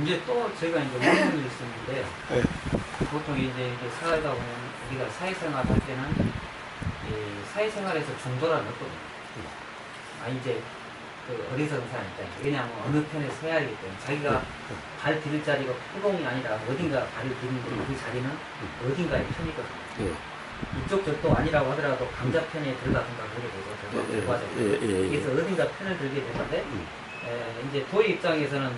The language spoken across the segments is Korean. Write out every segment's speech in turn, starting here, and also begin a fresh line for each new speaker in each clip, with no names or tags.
이제 또 제가 이제 의문이 있었는데요.
네.
보통 이제 살다 보면 우리가 사회생활 할 때는 이 사회생활에서 중도라는 없거든요. 이제 그 어리석은 사람 있다. 왜냐하면 어느 편에 서야 하기 때문에 자기가 발 디딜 자리가 후동이 아니라 어딘가 발을 디는 그 자리는 어딘가의 편이거든요.
예.
이쪽 저쪽 아니라고 하더라도 강자 편에 들어가든가 그게 되죠. 결과적으로. 그래서 어딘가 편을 들게 되는데 이제 도의 입장에서는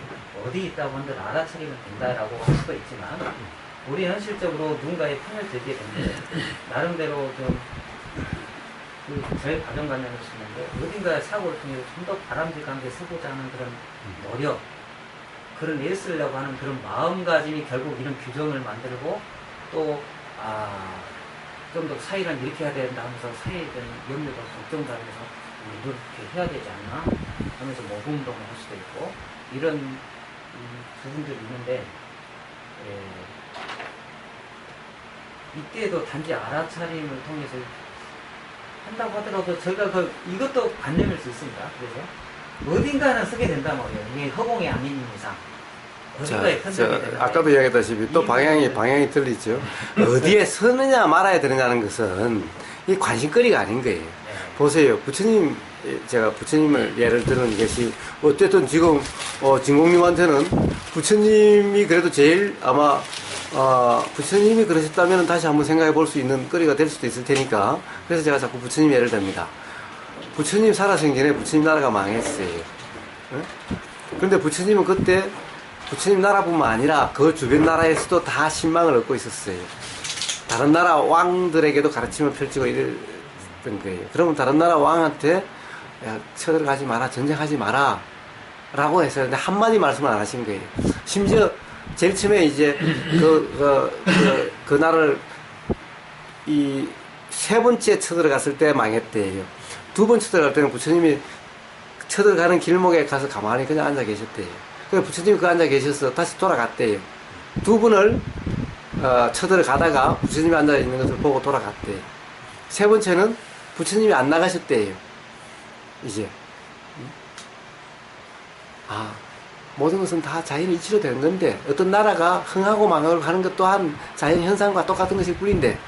어디 있다고 한들 알아차리면 된다라고 할 수도 있지만 우리 현실적으로 누군가의 편을 들게 되는데 나름대로 저의 가정관념을 쓰는데 어딘가의 사고를 통해서 좀 더 바람직한 게 서고자 하는 그런 노력, 그런 애쓰려고 하는 그런 마음가짐이 결국 이런 규정을 만들고 또 좀 더 사회를 이렇게 해야 된다 하면서 사회에 대한 염려도 걱정도 하면서 이렇게 해야 되지 않나 하면서 모금운동을 할 수도 있고 이런 부분들이 있는데 이때도 단지 알아차림을 통해서 한다고 하더라도 저희가 이것도 관념일 수 있습니다. 그래서 어딘가는 쓰게 된단 말이에요. 이게 허공이 아닌 이상.
아까도 이야기했다시피 또 방향이 틀리죠. 어디에 서느냐 말아야 되느냐는 것은 이 관심거리가 아닌 거예요. 보세요. 제가 부처님을 예를 드는 것이 어쨌든 지금 진공님한테는 부처님이 그래도 제일 아마 부처님이 그러셨다면 다시 한번 생각해 볼 수 있는 거리가 될 수도 있을 테니까 그래서 제가 자꾸 부처님 예를 듭니다. 부처님 살아생 전에 부처님 나라가 망했어요. 그런데 부처님은 그때 부처님 나라뿐만 아니라 그 주변 나라에서도 다 신망을 얻고 있었어요. 다른 나라 왕들에게도 가르침을 펼치고 이랬던 거예요. 그러면 다른 나라 왕한테 야, 쳐들어가지 마라, 전쟁하지 마라 라고 해서 한마디 말씀을 안 하신 거예요. 심지어 제일 처음에 이제 그 나라를 이 세 번째 쳐들어갔을 때 망했대요. 두 번 쳐들어갈 때는 부처님이 쳐들어가는 길목에 가서 가만히 그냥 앉아 계셨대요. 그래서 부처님이 그 앉아 계셔서 다시 돌아갔대요. 두 번을 쳐들어가다가 부처님이 앉아 있는 것을 보고 돌아갔대요. 세 번째는 부처님이 안 나가셨대요. 이제 모든 것은 다 자연의 이치로 되는 건데 어떤 나라가 흥하고 망하고 하는 것 또한 자연 현상과 똑같은 것일 뿐인데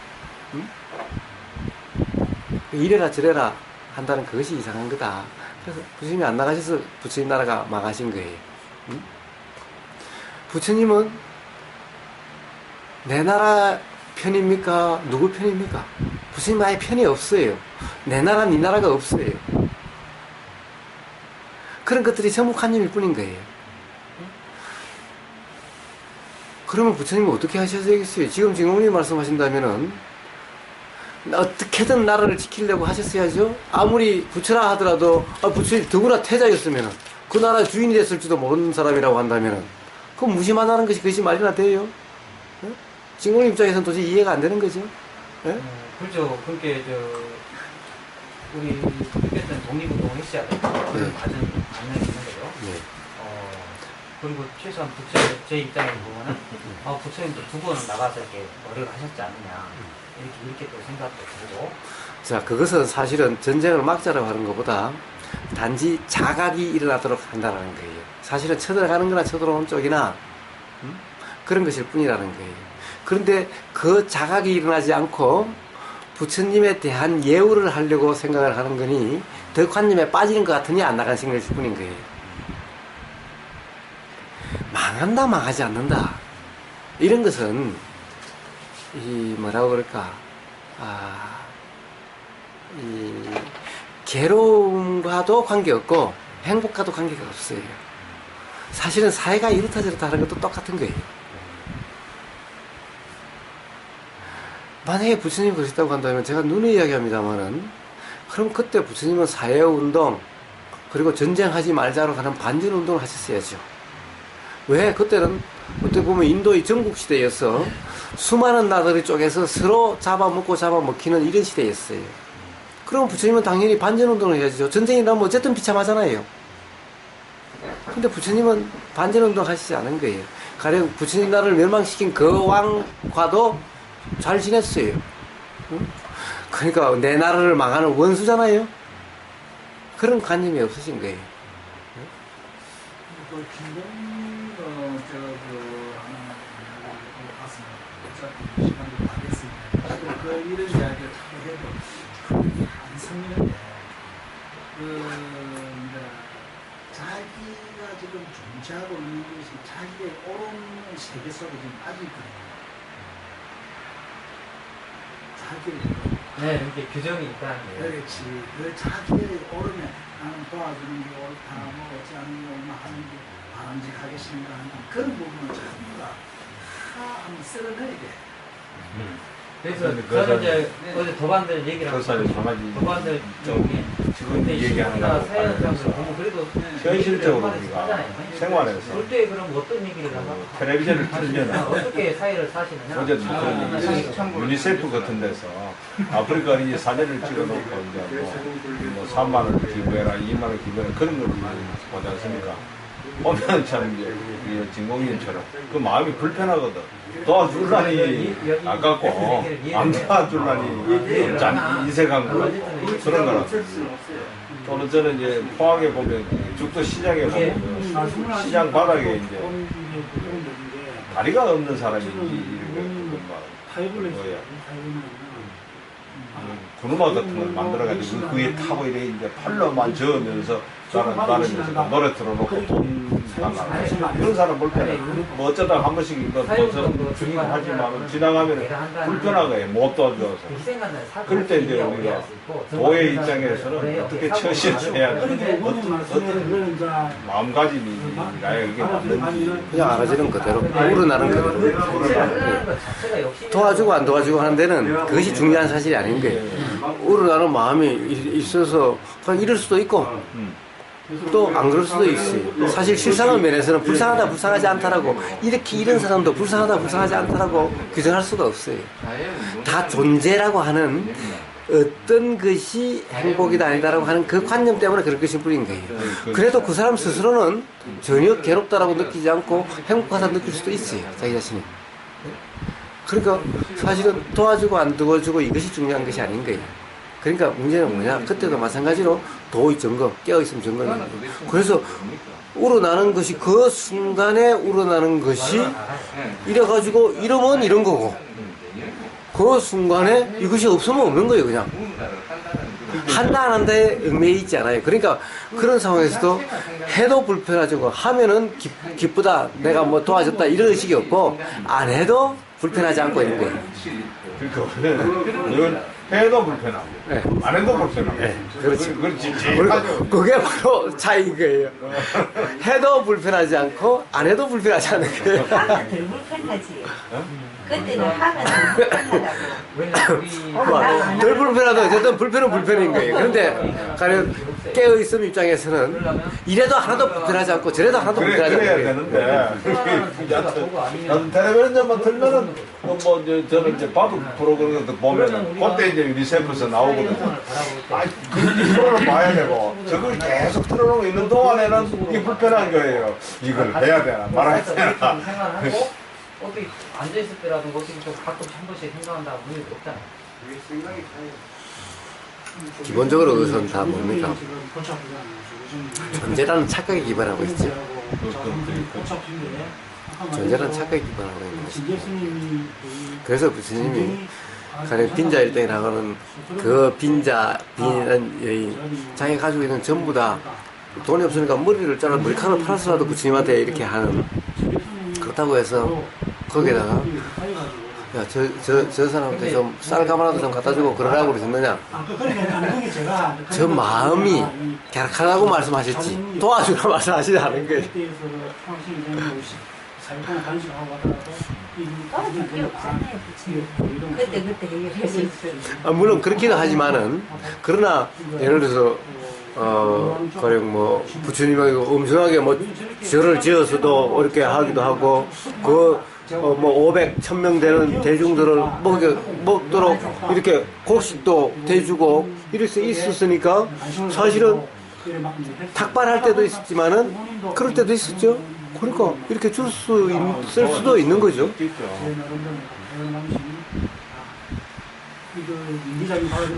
이래라 저래라 한다는 그것이 이상한 거다. 그래서 부처님이 안 나가셔서 부처님 나라가 망하신 거예요. 부처님은 내 나라 편입니까? 누구 편입니까? 부처님 아예 편이 없어요. 내 나라 네 나라가 없어요. 그런 것들이 전부 관념일 뿐인 거예요. 그러면 부처님은 어떻게 하셔야겠어요? 지금 진공님 말씀하신다면은 어떻게든 나라를 지키려고 하셨어야죠. 아무리 부처라 하더라도 부처님 더구나 태자였으면은 그 나라 주인이 됐을지도 모르는 사람이라고 한다면은 그럼 무심하다는 것이 그것이 말이나 돼요? 진공님 입장에서는 도저히 이해가 안 되는 거죠.
그렇죠. 그렇게 우리 어쨌든 독립운동을 했어야 되고 그런 과정이 있는 거죠. 그리고 최소한 제 입장에서 보면은 부처님도 두 번은 나가서 이렇게 노력을 하셨지 않느냐 이렇게 또 생각도 들고.
자, 그것은 사실은 전쟁을 막자라고 하는 것보다 단지 자각이 일어나도록 한다는 거예요. 사실은 쳐들어가는 거나 쳐들어오는 쪽이나 그런 것일 뿐이라는 거예요. 그런데 그 자각이 일어나지 않고 부처님에 대한 예우를 하려고 생각을 하는 거니 덕관념에 빠지는 것 같으니 안 나간 생각일 뿐인 거예요. 망한다 망하지 않는다 이런 것은 이 뭐라고 그럴까 이 괴로움과도 관계없고 행복과도 관계가 없어요. 사실은 사회가 이렇다 저렇다 하는 것도 똑같은 거예요. 만약에 부처님이 그러셨다고 한다면 제가 눈에 이야기합니다만은 그럼 그때 부처님은 사회운동 그리고 전쟁하지 말자로 하는 반전운동을 하셨어야죠. 왜? 그때는 어떻게 보면 인도의 전국시대여서 수많은 나라들이 쪼개서 서로 잡아먹고 잡아먹히는 이런 시대였어요. 그럼 부처님은 당연히 반전운동을 해야죠. 전쟁이라면 어쨌든 비참하잖아요. 근데 부처님은 반전운동 하시지 않은 거예요. 가령 부처님 나라를 멸망시킨 그 왕과도 잘 지냈어요. 그러니까 내 나라를 망하는 원수잖아요. 그런 관념이 없으신 거예요.
진공님과 하나 봤습니다. 어차피 시간도 다 됐으니까. 이런 이야기를 자꾸 해도 안 성리는데, 이제 자기가 지금 존재하고 있는 것이 자기의 옳은 세계 속에 지금 빠져 있거든요. 자기를.
네, 이게 규정이 있다.
그렇지. 그 자기의 옳으면 나는 도와주는 게 옳다, 뭐 어찌 하는 게 옳나 하는 게 바람직하겠습니다 하는 그런 부분을 자기가 다 한번 쓸어내야 돼.
그래서
근데
저는 이제 어제 도반들 얘기를
그 사람이 가만히
도반들
좀
쪽에
지금
근데
얘기하는
신문이나
거하고
사회학장들 보면 그래도
현실적으로
얘기를
우리가
하잖아요.
생활에서
그때 그럼 어떤 얘기를 하나?
텔레비전을 틀면
어떻게 사회를 사시느냐?
어제도 그런 얘기 있었어요. 유니세프 같은 데서 아프리카 어린이 사진을 찍어놓고 이제 뭐 3만 원 기부해라, 2만 원 기부해라 그런 걸 보지 않습니까? 보면 참 이제 진공인처럼 그 마음이 불편하거든. 도와줄라니 아깝고 안 도와줄라니 이색한 거 그런 거라. 또는 저는 이제 포항에 보면 죽도 시장에 보면 시장 바닥에 이제 다리가 없는 사람이 이렇게 뭐야 구누마 같은 걸 만들어가지고 그 위에 타고 이래 이제 팔로만 저으면서 나는 이제 노래 틀어놓고 돈 달라 그런 사람 불편해. 뭐 어쩌다 한 번씩 이거 주긴 하지만 지나가면 불편하게 못 도와줘서. 그럴 때 이제 우리가 도의 입장에서는 어떻게 처신을 해야 돼? 어떤 마음가짐이 나의 이게 맞는지
그냥 알아지는 그대로 우러나는 그대로 도와주고 안 도와주고 하는 데는 그것이 중요한 사실이 아닌 거예요. 우러나는 마음이 있어서 그냥 이럴 수도 있고 또 안 그럴 수도 있어요. 사실 실상한 면에서는 불쌍하다 불쌍하지 않다라고 이렇게 이런 사람도 불쌍하다 불쌍하지 않다라고 규정할 수가 없어요. 다 존재라고 하는 어떤 것이 행복이다 아니다라고 하는 그 관념 때문에 그럴 것이 뿐인 거예요. 그래도 그 사람 스스로는 전혀 괴롭다라고 느끼지 않고 행복하다 느낄 수도 있어요. 자기 자신이. 그러니까 사실은 도와주고 안 도와주고 이것이 중요한 것이 아닌 거예요. 그러니까 문제는 뭐냐? 그때도 마찬가지로 도의 점검, 깨어있음 점검이 있는 거예요. 그래서 우러나는 것이 그 순간에 우러나는 것이 이래가지고 이러면 이런 거고 그 순간에 이것이 없으면 없는 거예요. 그냥 한다 안 한다에 얽매여 있지 않아요. 그러니까 그런 상황에서도 해도 불편하고 하면은 기쁘다 내가 뭐 도와줬다 이런 식이 없고 안 해도 불편하지 않고 있는 거예요.
그러니까 이건 해도 불편하고
네.
안 해도 불편하고
네, 그렇지.
그렇지.
그게 바로 차이인 거예요. 해도 불편하지 않고 안 해도 불편하지 않은 거예요.
하면 덜 불편하지. 그때는 하면 덜 불편하다고.
덜 불편하도 어쨌든 불편은 불편인 거예요. 그런데 가령 깨어있음 입장에서는 이래도 하나도 불편하지 않고 저래도 하나도 불편하지 않은
그래야
거예요.
되는데 나는 텔레비전만 틀면은 저는 이제 바둑 프로그램 보면은 그때 이제 유니세프에서 나오거든요. 그 프로를 봐야 되고 저걸 계속 틀어놓고 있는 동안에는 이게 불편한 거예요. 이걸 해야 되나 말아야 되나.
생활하고 어떻게 앉아있을 때라든가 어떻게 좀 가끔씩 한 번씩 생각한다고 그런 게 없잖아요.
기본적으로 그것은 다 뭡니까? 존재라는 착각에 기반하고 있죠. 존재라는 착각에 기반하고 있는 것입니다. 그래서 부처님이 가령 빈자 일등이 나가는 그 빈은 자기가 가지고 있는 전부 다 돈이 없으니까 머리를 잘라 머리카락을 팔아서라도 부처님한테 이렇게 하는 그렇다고 해서 거기에다가 야, 저 사람한테 좀 쌀 가마라도 좀 갖다 주고 그러라고 그러셨느냐? 저 마음이 갸락하다고 말씀하셨지 도와주라 말씀하시지 않은 거예요.
도와줄 게 없잖아요, 부처님. 그때 해결했을 때.
물론 그렇기도 하지만은 그러나 예를 들어서 가령 뭐 부처님이 엄청나게 뭐 절을 지어서도 이렇게 하기도 하고 뭐 500, 1000명 되는 대중들을 먹도록 이렇게 곡식도 대주고 이럴 수 있었으니까 사실은 탁발할 때도 있었지만은 그럴 때도 있었죠. 그러니까 이렇게 줄 수 있을 수도 있는 거죠.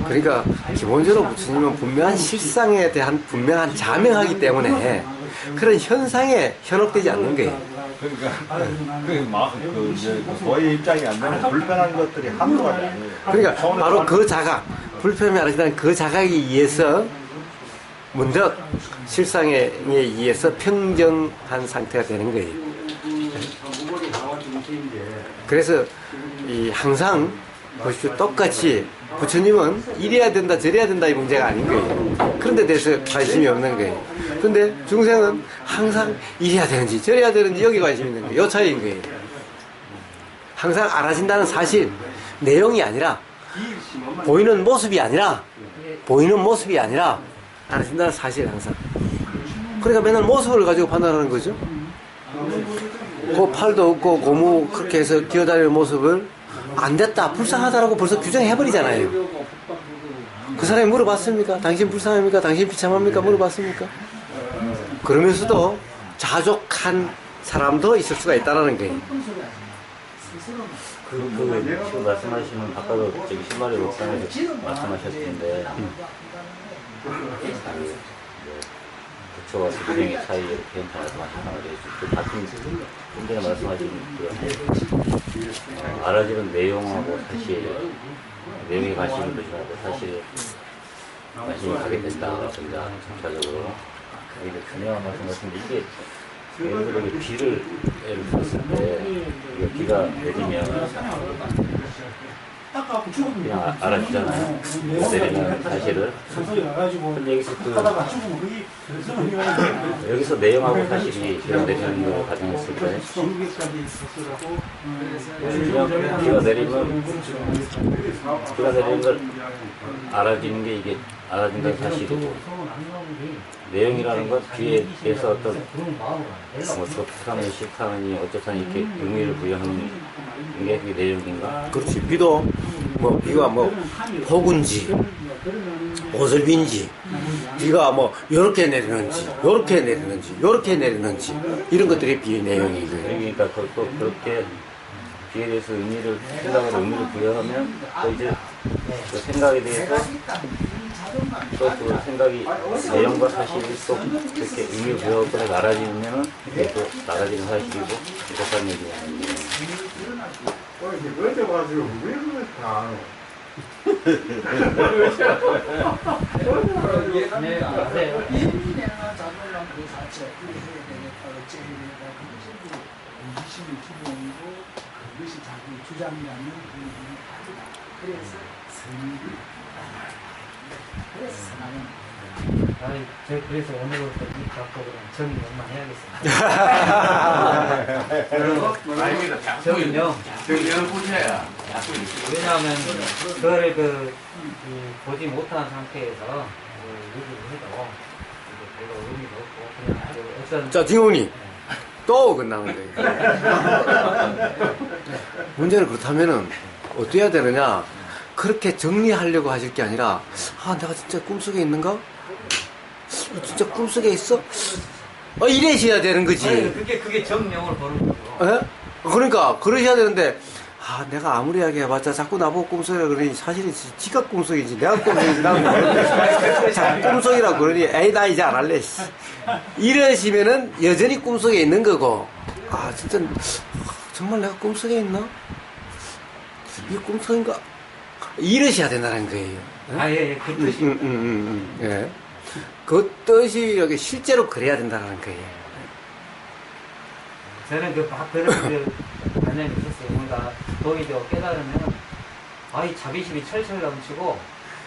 그러니까 기본적으로 부처님은 분명한 실상에 대한 분명한 자명하기 때문에 그런 현상에 현혹되지 않는 거예요.
그러니까 이제 도의 입장이 안 되면 불편한 것들이 한두 가지 아니에요.
그러니까 바로 그 자각, 불편함이 알아진다는 그 자각에 의해서 먼저 실상에 의해서 평정한 상태가 되는 거예요. 그래서 항상 보십시오. 똑같이 부처님은 이래야 된다 저래야 된다 이 문제가 아닌 거예요. 그런 데 대해서 관심이 없는 거예요. 근데 중생은 항상 이래야 되는지 저래야 되는지 여기 관심이 있는 거예요. 이 차이인 거예요. 항상 알아진다는 사실, 내용이 아니라 보이는 모습이 아니라 알아진다는 사실 항상. 그러니까 맨날 모습을 가지고 판단하는 거죠. 그 팔도 없고 고무 그렇게 해서 기어다니는 모습을 안 됐다 불쌍하다라고 벌써 규정해버리잖아요. 그 사람이 물어봤습니까? 당신 불쌍합니까? 당신 비참합니까? 물어봤습니까? 그러면서도 자족한 사람도 있을 수가 있다는 거예요.
지금 말씀하시는 아까도 저기 신발의 목상에서 말씀하셨는데 부처와 스님의 차이 이렇게 말씀하셨는데 그 같은 좀 전에 말씀하신 그 알아지는 내용하고 사실 내용에 관심이 드시는데 사실 관심이 가게 된다 그러니까 전체적으로 이게 중요한 말씀 같은데 이게 예를 들어 비를 예를 들었을 때 비가 내리면 그냥 알아주잖아요. 내리면 사실은. 근데 여기서 내용하고 사실이 비가 내리는 걸 가정했을 때 그냥 비가 내리는 걸 알아주는 게 이게 알아준다는 사실이고 내용이라는 건 뒤에 대해서 어떤 뭐 좋다니 싫다니 어쩌다니 이렇게 의미를 부여하는 게 그게 내용인가?
그렇지. 비도 비가 폭운지 오슬비인지 비가 요렇게 내리는지 이런 것들이 비의 내용이거든요.
그러니까 또 그렇게 비에 대해서 생각으로 의미를 부여하면 또 이제 그 생각에 대해서 또 그 생각이 내용과 사실이 또 그렇게 의미를 부여하고 나라지면은 그게 또 나라지는 사실이고 이렇다는 얘기예요.
어제 와가지고 왜 그걸 다 아노?
그것이 자기 주장이라는 그래서 선입이 그래서 나는
그래서 오늘부터 이 작곡으로 정의 연만해야겠습니다. 정의요.
정의를 보셔야.
왜냐하면 그거를 보지 못한 상태에서 얘기를 해도 별로 의미가 없고 그냥 어떤
자, 딩홍이 또 어긋나는 거예요. 문제는 그렇다면은 어떻게 해야 되느냐? 그렇게 정리하려고 하실 게 아니라 내가 진짜 꿈속에 있는가? 진짜 꿈속에 있어? 이래셔야 되는 거지.
그게 정령을 보는 거죠.
예? 그러니까 그러셔야 되는데 내가 아무리 이야기해봤자 자꾸 나보고 꿈속이라 그러니 사실은 지가 꿈속이지 내가 꿈속인지 나는 모르겠어. 자꾸 꿈속이라고 그러니 에이 나 이제 안 할래. 이러시면은 여전히 꿈속에 있는 거고 진짜 정말 내가 꿈속에 있나? 이게 꿈속인가? 이러셔야 된다는 거예요.
예, 그 뜻이.
예. 그 뜻이 이렇게 실제로 그래야 된다는 거예요.
저는 그런 관념이 있었어요. 뭔가 도의되고 깨달으면 이 자비심이 철철 넘치고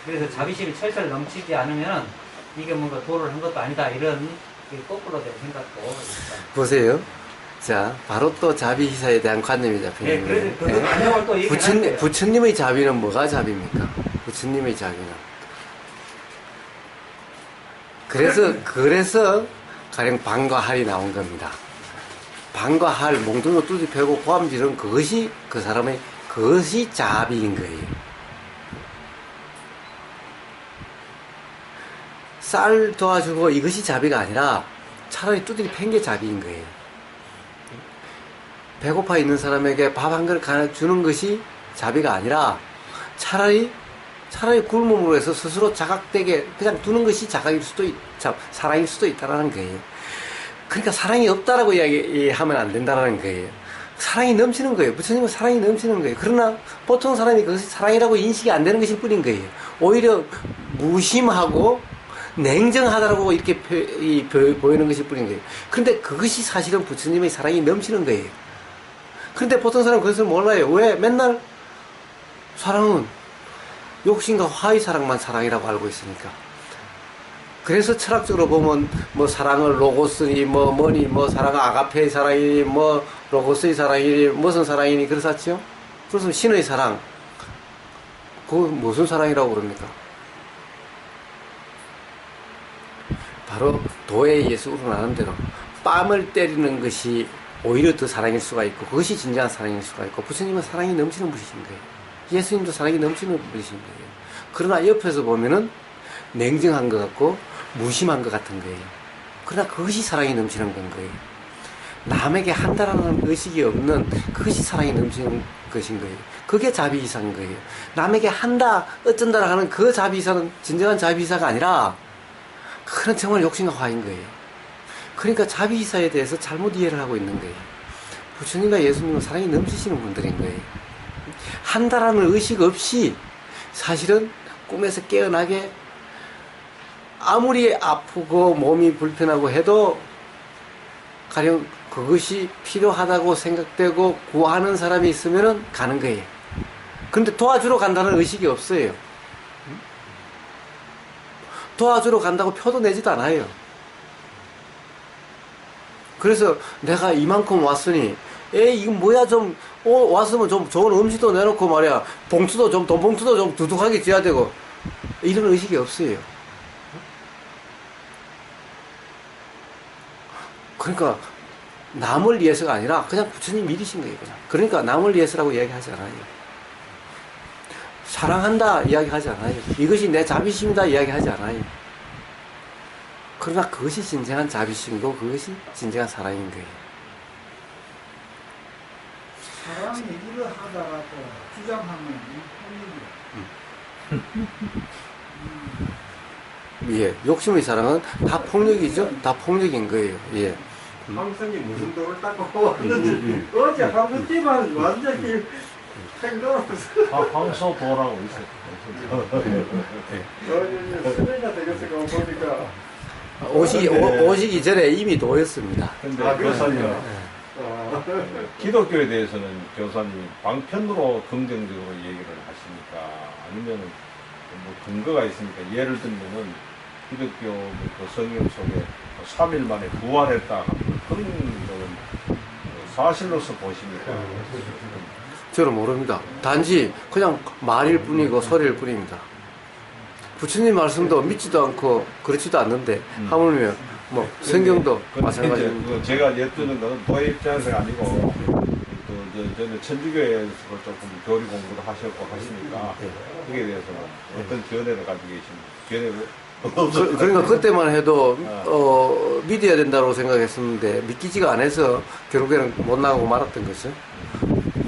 그래서 자비심이 철철 넘치지 않으면 이게 뭔가 도를 한 것도 아니다 이런 거꾸로 된 생각도 있어요.
보세요. 자, 바로 또 자비희사에 대한 관념이 잡히는 거예요.
그 관념을 또 얘기하는데
부처님의 자비는 뭐가 자비입니까? 부처님의 자비는 그래서 가령 방과 할이 나온 겁니다. 방과 할, 몽둥이로 뚜지 패고 고함지른 그것이 그 사람의 그것이 자비인 거예요. 쌀 도와주고 이것이 자비가 아니라 차라리 두드리 팬 게 자비인 거예요. 배고파 있는 사람에게 밥 한 그릇 주는 것이 자비가 아니라 차라리 굶음으로 해서 스스로 자각되게 그냥 두는 것이 자각일 수도 사랑일 수도 있다라는 거예요. 그러니까 사랑이 없다라고 이야기하면 안 된다는 거예요. 사랑이 넘치는 거예요. 부처님은 사랑이 넘치는 거예요. 그러나 보통 사람이 그것이 사랑이라고 인식이 안 되는 것일 뿐인 거예요. 오히려 무심하고 냉정하다라고 이렇게 보이는 것일 뿐인 거예요. 그런데 그것이 사실은 부처님의 사랑이 넘치는 거예요. 그런데 보통 사람은 그것을 몰라요. 왜? 맨날 사랑은 욕심과 화의 사랑만 사랑이라고 알고 있으니까. 그래서 철학적으로 보면 뭐 사랑을 로고스니 뭐니 사랑은 아가페의 사랑이니 뭐 로고스의 사랑이니 무슨 사랑이니 그렇았죠. 그래서 신의 사랑 그거 무슨 사랑이라고 그럽니까? 바로 도에 예수 우러나는 대로 뺨을 때리는 것이 오히려 더 사랑일 수가 있고 그것이 진정한 사랑일 수가 있고 부처님은 사랑이 넘치는 분이신 거예요. 예수님도 사랑이 넘치는 분이신 거예요. 그러나 옆에서 보면은 냉정한 것 같고 무심한 것 같은 거예요. 그러나 그것이 사랑이 넘치는 건 거예요. 남에게 한다라는 의식이 없는 그것이 사랑이 넘치는 것인 거예요. 그게 자비이사인 거예요. 남에게 한다, 어쩐다라 하는 그 자비이사는 진정한 자비이사가 아니라 그런 정말 욕심과 화인 거예요. 그러니까 자비이사에 대해서 잘못 이해를 하고 있는 거예요. 부처님과 예수님은 사랑이 넘치시는 분들인 거예요. 한다라는 의식 없이 사실은 꿈에서 깨어나게 아무리 아프고 몸이 불편하고 해도 가령 그것이 필요하다고 생각되고 구하는 사람이 있으면 가는 거예요. 그런데 도와주러 간다는 의식이 없어요. 도와주러 간다고 표도 내지도 않아요. 그래서 내가 이만큼 왔으니 이건 뭐야 좀 왔으면 좀 좋은 음식도 내놓고 말이야 봉투도 좀 돈 봉투도 좀 두둑하게 쥐어야 되고 이런 의식이 없어요. 그러니까 남을 위해서가 아니라 그냥 부처님 믿으신 거예요. 그러니까 남을 위해서라고 이야기하지 않아요. 사랑한다 이야기하지 않아요. 이것이 내 자비심이다 이야기하지 않아요. 그러나 그것이 진정한 자비심이고 그것이 진정한 사랑인 거예요.
사랑 얘기를 하다가도 주장하면 폭력이야.
예, 욕심의 사랑은 다 폭력이죠. 다 폭력인 거예요. 예.
황성이 무슨 돌을 닦고 왔는지 어제 황성집은 완전히 생각없어.
황소도라고 있어요.
수명이나 되겠을까 보니까.
오시기 전에 이미 도였습니다.
근데 교사님, 기독교에 대해서는 교사님이 방편으로 긍정적으로 얘기를 하시니까 아니면은 뭐 근거가 있으니까 예를 들면은 기독교 그 성경 속에 3일 만에 부활했다 그런 거는 사실로서 보십니까?
저는 모릅니다. 단지 그냥 말일 뿐이고 소리일 뿐입니다. 부처님 말씀도 믿지도 않고 그렇지도 않는데 하물며 뭐 성경도 마찬가지입니다.
제가 여쭈는 거는 도의 입장에서 아니고 저는 천주교에서 조금 교리 공부도 하셨고 하시니까 그에 대해서는 어떤 견해를 가지고 계십니까? 견해를
그러니까 그때만 해도 믿어야 된다고 생각했었는데 믿기지가 않아서 결국에는 못 나가고 말았던 거죠.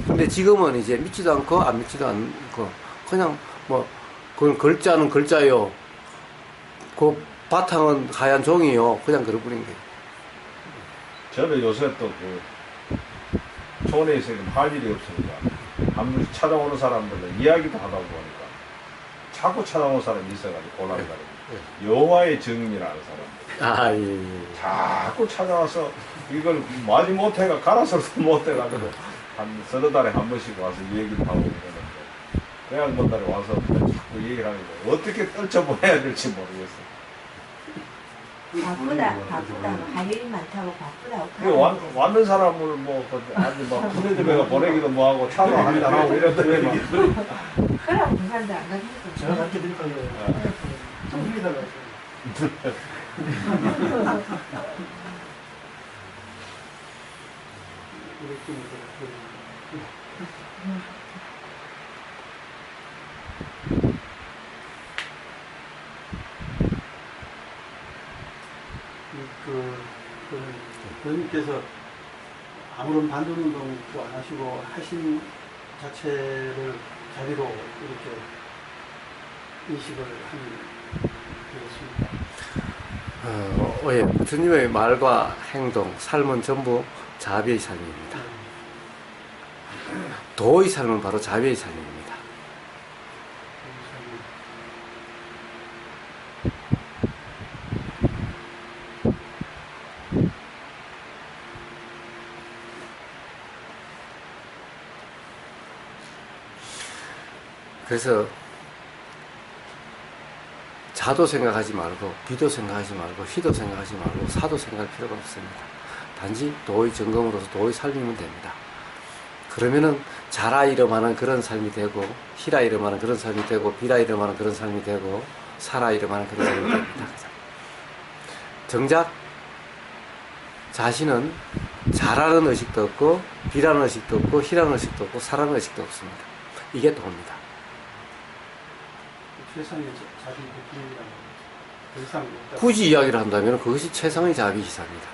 근데 지금은 이제 믿지도 않고 안 믿지도 않고 그냥 뭐 그건 글자는 글자요. 그 바탕은 하얀 종이요. 그냥 그럴 뿐인 거예요.
저는 요새 또 촌에 있으면 할 일이 없으니까 한 번씩 찾아오는 사람들은 이야기도 하다 보니까 자꾸 찾아오는 사람이 있어가지고 곤란한 거예요. 여호와의 증인이라는 사람.
예.
자꾸 찾아와서 이걸 마지 못해가 갈아서도 못해가지고 한 서너 달에 한 번씩 와서 얘기를 하고 그러는데 그 양반들이 와서 자꾸 얘기를 하니까 어떻게 떨쳐보내야 될지 모르겠어요.
바쁘다. 할 일이 많다고 바쁘다고.
왔는 사람을 뭐 아주 막 부대집에가 보내기도 뭐하고 차도 한잔하고 이랬더니 막
그럼 그 사람들 안 가니까.
제가 가르쳐 드릴까요? 좀비다가 선생님께서 아무런 반대 운동도 안 하시고 하신 자체를 자비로 이렇게 인식을 하는 거였습니다.
예, 부처님의 말과 행동, 삶은 전부 자비의 삶입니다. 도의 삶은 바로 자비의 삶입니다. 그래서 자도 생각하지 말고 비도 생각하지 말고 희도 생각하지 말고 사도 생각할 필요가 없습니다. 단지 도의 점검으로서 도의 삶이면 됩니다. 그러면은 자라 이름하는 그런 삶이 되고 희라 이름하는 그런 삶이 되고 비라 이름하는 그런 삶이 되고 사라 이름하는 그런 삶이 됩니다. 정작 자신은 자라는 의식도 없고 비라는 의식도 없고 희라는 의식도 없고 사라는 의식도 없습니다. 이게 도입니다.
최상의 자비 부분이라고 더 이상 없다.
굳이 이야기를 한다면 그것이 최상의 자비기사입니다.